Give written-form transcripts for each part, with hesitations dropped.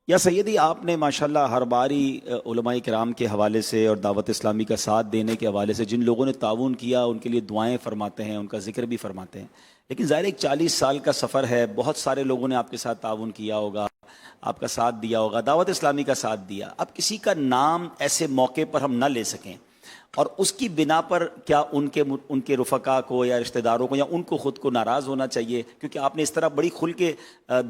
یا سیدی آپ نے ماشاءاللہ ہر باری علماء کرام کے حوالے سے اور دعوت اسلامی کا ساتھ دینے کے حوالے سے جن لوگوں نے تعاون کیا ان کے لیے دعائیں فرماتے ہیں، ان کا ذکر بھی فرماتے ہیں، لیکن ظاہر ایک 40 سال کا سفر ہے، بہت سارے لوگوں نے آپ کے ساتھ تعاون کیا ہوگا، آپ کا ساتھ دیا ہوگا، دعوت اسلامی کا ساتھ دیا، اب کسی کا نام ایسے موقع پر ہم نہ لے سکیں اور اس کی بنا پر کیا ان کے رفقا کو یا رشتہ داروں کو یا ان کو خود کو ناراض ہونا چاہیے؟ کیونکہ آپ نے اس طرح بڑی کھل کے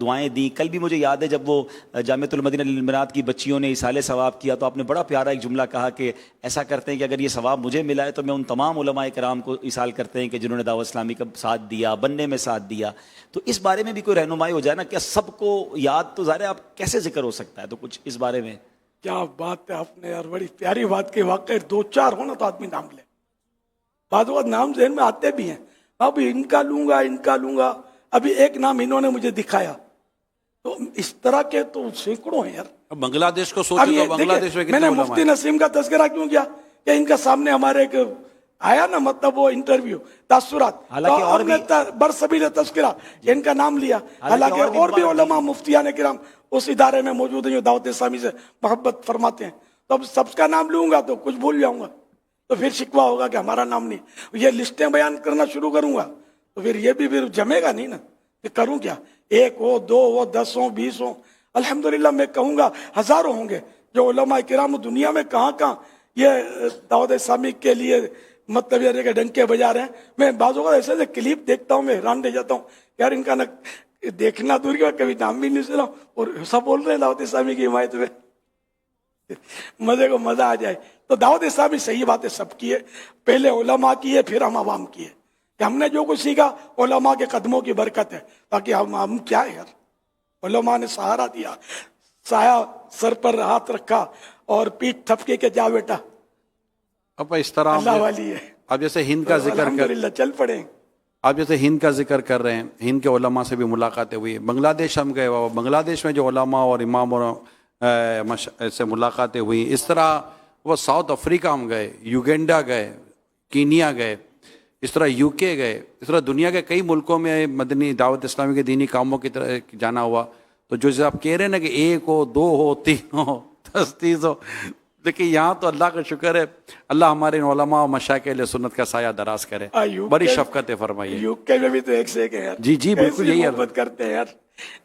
دعائیں دیں. کل بھی مجھے یاد ہے جب وہ جامعۃ المدینہ للبنات کی بچیوں نے ایصال ثواب کیا تو آپ نے بڑا پیارا ایک جملہ کہا کہ ایسا کرتے ہیں کہ اگر یہ ثواب مجھے ملا ہے تو میں ان تمام علماء کرام کو ایصال کرتے ہیں کہ جنہوں نے دعوت اسلامی کا ساتھ دیا، بننے میں ساتھ دیا. تو اس بارے میں بھی کوئی رہنمائی ہو جائے نا، کیا سب کو یاد تو ظاہر ہے آپ کیسے ذکر ہو سکتا ہے، تو کچھ اس بارے میں. کیا بات ہے آپ نے یار، بڑی پیاری بات کی. واقعی 2-4 ہونا تو آدمی نام لے، بعض اوقات نام ذہن میں آتے بھی ہیں، اب ان کا لوں گا. ابھی ایک نام انہوں نے مجھے دکھایا، تو اس طرح کے تو سینکڑوں ہیں یار. بنگلہ دیش کو سوچے تو بنگلہ دیش میں نے مفتی نسیم کا تذکرہ کیوں کیا کہ ان کا سامنے ہمارے ایک آیا نا، مطلب وہ انٹرویو تاثرات، حالانکہ اور بھی برسبیل تذکرہ ان کا نام لیا. حالانکہ اور بھی علماء مفتیان کرام اس ادارے میں موجود ہیں جو دعوت اسلامی سے محبت فرماتے ہیں. تو اب سب کا نام لوں گا تو کچھ بھول جاؤں گا، تو پھر شکوہ ہوگا کہ ہمارا نام نہیں. یہ لسٹیں بیان کرنا شروع کروں گا تو پھر یہ بھی پھر جمے گا نہیں نا، کہ کروں کیا. 1 ہو 2 ہو 10 ہو 20 ہو، الحمدللہ میں کہوں گا ہزاروں ہوں گے جو علماء کرام دنیا میں کہاں یہ دعوت اسلامی کے لیے مطلب یہ کہ ڈنکے بجا رہے ہیں. میں بعض اوقات ایسے ایسے کلپ دیکھتا ہوں، میں حیران رہ جاتا ہوں یار، ان کا دیکھنا دور کی، کبھی نام بھی نہیں سنا اور سب بول رہے ہیں دعوت اسلامی کی حمایت میں. مزے کو مزہ آ جائے. تو دعوت اسلامی صحیح بات ہے سب کی ہے، پہلے علماء کی ہے پھر ہم عوام کی ہے، کہ ہم نے جو کچھ سیکھا علماء کے قدموں کی برکت ہے. باقی ہم کیا ہے یار، علماء نے سہارا دیا، سایہ سر پر ہاتھ رکھا اور پیٹھ تھپکی کے جا بیٹا اب اس طرح اللہ والی ہے. اب جیسے ہند کا ذکر الحمدللہ چل پڑے. آپ جیسے ہند کا ذکر کر رہے ہیں، ہند کے علماء سے بھی ملاقاتیں ہوئی. بنگلہ دیش ہم گئے، بنگلہ دیش میں جو علماء اور امام اور سے ملاقاتیں ہوئی. اس طرح وہ ساؤتھ افریقہ ہم گئے، یوگینڈا گئے، کینیا گئے، اس طرح UK گئے، اس طرح دنیا کے کئی ملکوں میں مدنی دعوت اسلامی کے دینی کاموں کی طرح جانا ہوا. تو جو آپ کہہ رہے ہیں نا کہ 1 ہو 2 ہو 3 ہو 10 30 ہو، دیکھیں یہاں تو اللہ کا شکر ہے، اللہ ہمارے علماء اور مشائخ اہل سنت کا سایہ دراز کرے، بڑی شفقت فرمائیے. UK میں بھی تو ایک سے ایک ہے یار. جی بالکل یہی ہے. محبت کرتے ہیں یار،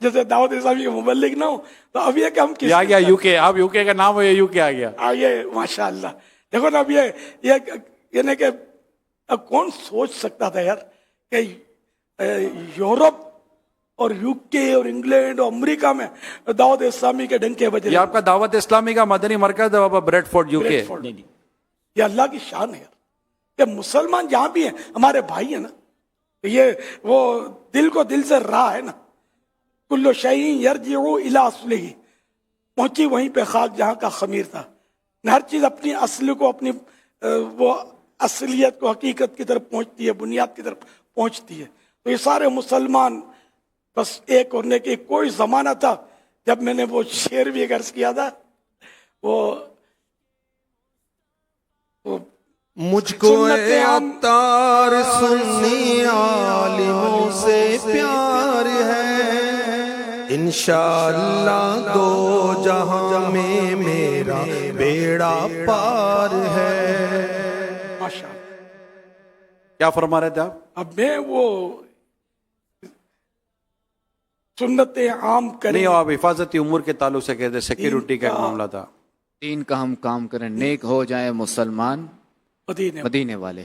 جیسے دعوت اسلامی کے مبلغ نہ ہو تو اب یہ کہ ہم کس آ گیا UK. آپ UK کا نام ہو یا UK آ گیا. آئیے ماشاء اللہ. دیکھو نا اب یہ نہیں کہ اب کون سوچ سکتا تھا یار کہ یورپ اور UK اور انگلینڈ اور امریکہ میں دعوت اسلامی کے ڈنکے بجے. یہ آپ کا دعوت اسلامی کا مدنی مرکز ہے بریڈ فورڈ UK. یہ اللہ کی شان ہے یار کہ مسلمان جہاں بھی ہیں ہمارے بھائی ہیں نا. یہ وہ دل کو دل سے راہ ہے نا، کل شیء یرجع الی اصلہ، پہنچی وہیں پہ خاک جہاں کا خمیر تھا. ہر چیز اپنی اصل کو، اپنی وہ اصلیت کو، حقیقت کی طرف پہنچتی ہے، بنیاد کی طرف پہنچتی ہے. تو یہ سارے مسلمان بس ایک ہونے کی. کوئی زمانہ تھا جب میں نے وہ شعر بھی عرض کیا تھا، وہ مجھ کو اے عطار سنی عالموں سے پیار ہے، انشاءاللہ 2 جہاں میں میرا بیڑا پار ہے. کیا فرما رہے تھے آپ؟ اب میں وہ سنت عام کریں. نہیں، آپ حفاظتی امور کے تعلق سے کہتے، سیکیورٹی کا ایک معاملہ تھا. دین کا ہم کام کریں، نیک ہو جائیں مسلمان مدینے والے.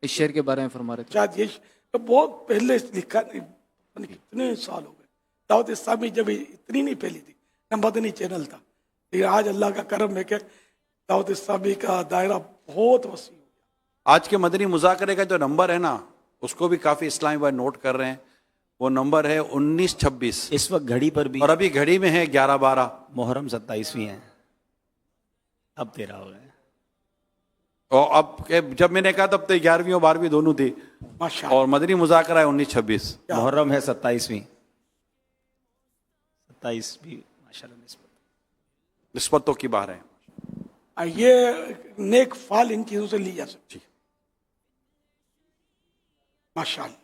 اس شعر کے بارے میں فرما رہے تھے. شاید یہ بہت پہلے لکھا، نہیں کتنے سال ہو گئے. دعوت اسلامی جب اتنی نہیں پھیلی تھی، نہ مدنی چینل تھا. لیکن آج اللہ کا کرم ہے کہ دعوت اسلامی کا دائرہ بہت وسیع ہو گیا. آج کے مدنی مذاکرے کا جو نمبر ہے نا، اس کو بھی کافی اسلامی بھائی نوٹ کر رہے ہیں. وہ نمبر ہے 1926. اس وقت گھڑی پر بھی، اور ابھی گھڑی میں ہے 11/12. محرم 27ویں ہیں، اب 13 ہو گئے. اور اب جب میں نے کہا تب تو 11ویں اور 12ویں دونوں تھی. اور مدنی مذاکرہ ہے 1926. محرم ہے 27ویں. 27 بھی ماشاءاللہ نسبتوں کی بات ہے. یہ نیک فال ان چیزوں سے لی جا سکتی. ماشاءاللہ.